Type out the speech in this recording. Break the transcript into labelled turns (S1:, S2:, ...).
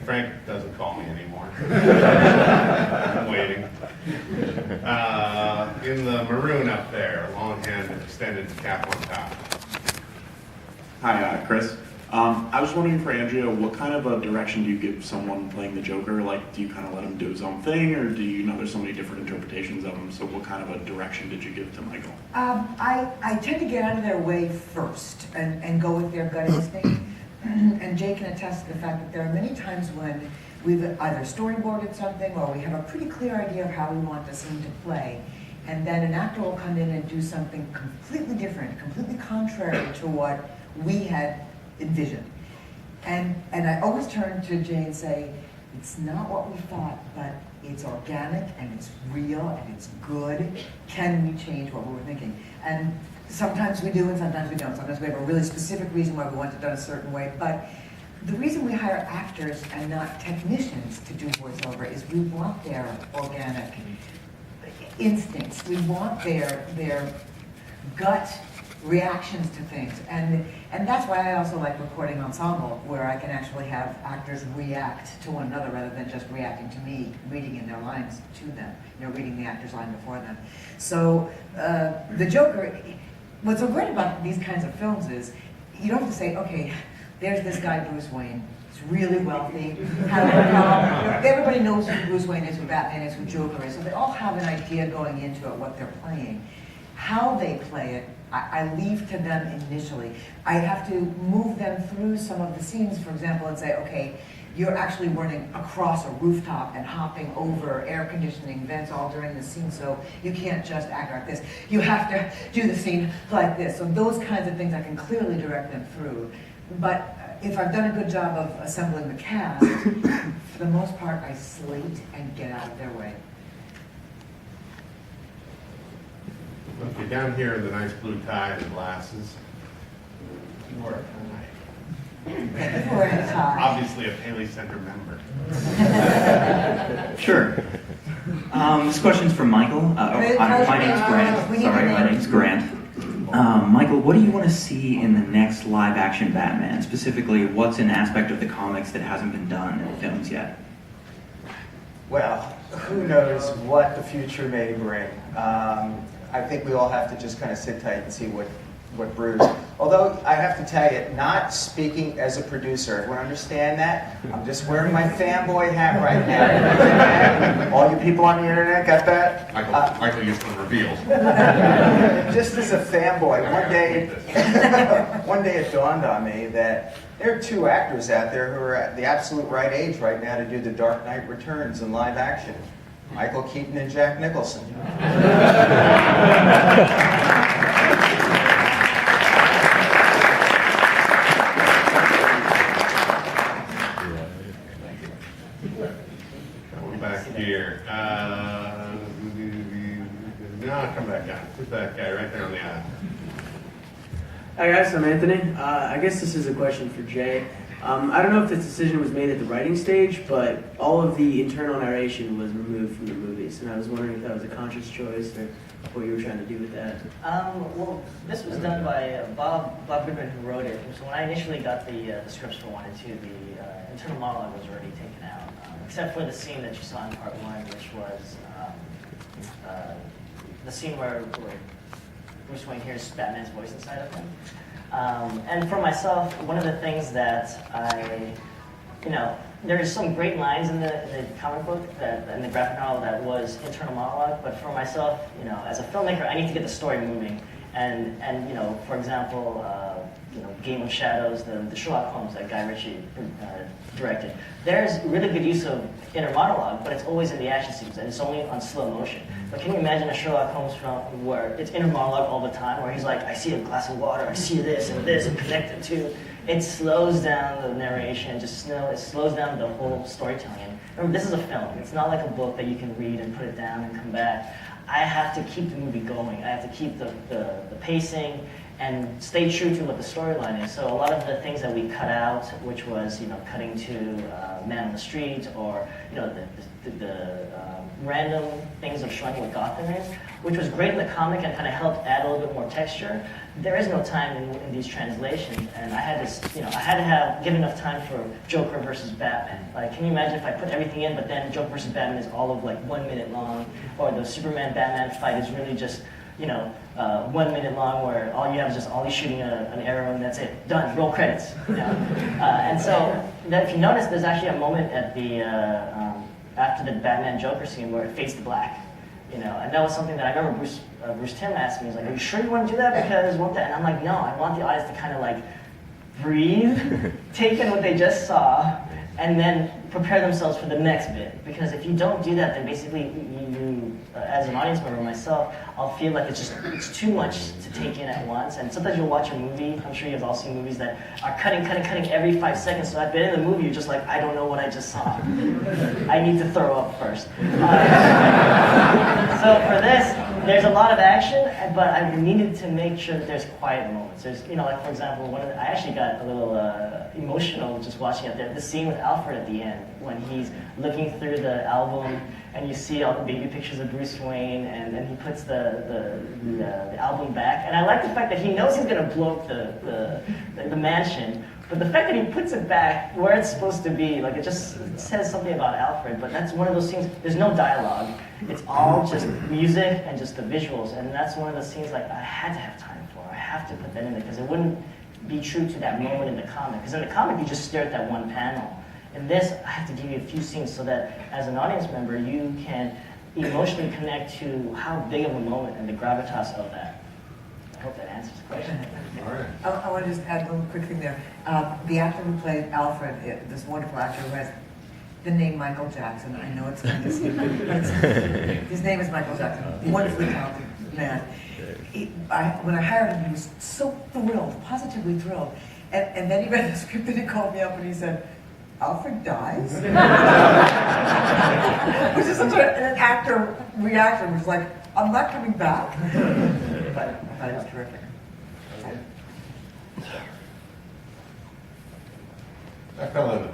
S1: Frank doesn't call me anymore. I'm waiting. In the maroon up there, long hand extended cap on top.
S2: Hi, Chris. I was wondering for Andrea, what kind of a direction do you give someone playing the Joker? Like, do you kind of let him do his own thing, or do you know there's so many different interpretations of him? So what kind of a direction did you give to Michael?
S3: I tend to get out of their way first and go with their gut instinct. And Jay can attest to the fact that there are many times when we've either storyboarded something or we have a pretty clear idea of how we want the scene to play. And then an actor will come in and do something completely different, completely contrary to what we had envisioned. And I always turn to Jay and say, it's not what we thought, but it's organic and it's real and it's good. Can we change what we were thinking? And sometimes we do and sometimes we don't. Sometimes we have a really specific reason why we want it done a certain way. But the reason we hire actors and not technicians to do voiceover is we want their organic instincts. We want their gut reactions to things. And that's why I also like recording ensemble, where I can actually have actors react to one another rather than just reacting to me, reading in their lines to them, reading the actor's line before them. So the Joker, what's so great about these kinds of films is you don't have to say, okay, there's this guy Bruce Wayne. He's really wealthy. Everybody knows who Bruce Wayne is, who Batman is, who Joker is. So they all have an idea going into it, what they're playing. How they play it, I leave to them initially. I have to move them through some of the scenes, for example, and say, okay, you're actually running across a rooftop and hopping over air conditioning vents all during the scene, so you can't just act like this. You have to do the scene like this. So those kinds of things I can clearly direct them through. But if I've done a good job of assembling the cast, for the most part, I slate and get out of their way.
S1: Okay, down here in the nice blue tie and glasses. You are obviously a Paley Center member.
S4: Sure. This question's from Michael. My name's Grant. Sorry, my name's Grant. Michael, what do you want to see in the next live-action Batman? Specifically, what's an aspect of the comics that hasn't been done in the films yet?
S5: Well, who knows what the future may bring. I think we all have to just kind of sit tight and see what brews. Although, I have to tell you, not speaking as a producer, everyone understand that? I'm just wearing my fanboy hat right now. All you people on the internet got that?
S1: Michael used to reveal.
S5: Just as a fanboy, one day it dawned on me that there are two actors out there who are at the absolute right age right now to do The Dark Knight Returns in live action. Michael Keaton and Jack Nicholson.
S1: Come back here. No, come back down. Put that guy right there on the aisle.
S6: Hi guys, I'm Anthony. I guess this is a question for Jay. I don't know if this decision was made at the writing stage, but all of the internal narration was removed from the movies, and I was wondering if that was a conscious choice or what you were trying to do with that.
S7: Well, this was done by Bob Goodman, who wrote it. So when I initially got the scripts for 1 and 2, the internal monologue was already taken out, except for the scene that you saw in part 1, which was the scene where Bruce Wayne hears Batman's voice inside of him. And for myself, one of the things that there's some great lines in the comic book, in the graphic novel, that was internal monologue, but for myself, as a filmmaker, I need to get the story moving. And for example, Game of Shadows, the Sherlock Holmes that Guy Ritchie directed, there's really good use of inner monologue, but it's always in the action scenes, and it's only on slow motion. But can you imagine a Sherlock Holmes film where it's inner monologue all the time, where he's like, I see a glass of water, I see this, and connect it to. It slows down the narration, it slows down the whole storytelling. And remember, this is a film. It's not like a book that you can read and put it down and come back. I have to keep the movie going. I have to keep the pacing and stay true to what the storyline is. So a lot of the things that we cut out, which was cutting to Man on the Street, or the random things of showing what Gotham is, which was great in the comic and kind of helped add a little bit more texture. There is no time in these translations, and I had to have give enough time for Joker versus Batman. Like, can you imagine if I put everything in, but then Joker versus Batman is all of like 1 minute long, or the Superman-Batman fight is really just 1 minute long, where all you have is just Ollie shooting an arrow and that's it, done, roll credits. And so if you notice, there's actually a moment at the after the Batman Joker scene where it fades to black. And that was something that I remember Bruce Timm asked me. He's like, "Are you sure you want to do that? Because won't that?" And I'm like, "No, I want the audience to kind of like breathe, take in what they just saw, and then prepare themselves for the next bit. Because if you don't do that, then basically you as an audience member, myself, I'll feel like it's too much to take in at once. And sometimes you'll watch a movie, I'm sure you've all seen movies that are cutting every 5 seconds. So at the end of the movie, you're just like, I don't know what I just saw. I need to throw up first. So for this, there's a lot of action, but I needed to make sure that there's quiet moments. There's, like for example, I actually got a little emotional just watching it there. The scene with Alfred at the end, when he's looking through the album and you see all the baby pictures of Bruce Wayne, and then he puts the album back. And I like the fact that he knows he's gonna blow up the mansion, but the fact that he puts it back where it's supposed to be, like it says something about Alfred. But that's one of those scenes. There's no dialogue. It's all just music and just the visuals, and that's one of the scenes like I had to have time for. I have to put that in there because it wouldn't be true to that moment in the comic. Because in the comic, you just stare at that one panel. In this, I have to give you a few scenes so that as an audience member, you can emotionally connect to how big of a moment and the gravitas of that. I hope that answers the question.
S1: All right.
S3: I want to just add one quick thing there. The actor who played Alfred, this wonderful actor who has the name Michael Jackson. I know it's kind of stupid, but his name is Michael Jackson. Wonderfully talented man. When I hired him, he was so thrilled, positively thrilled. And then he read the script and he called me up and he said, "Alfred dies?" Which is such an actor reaction, which is like, I'm not coming back. But I thought it was terrific.
S1: I fell in the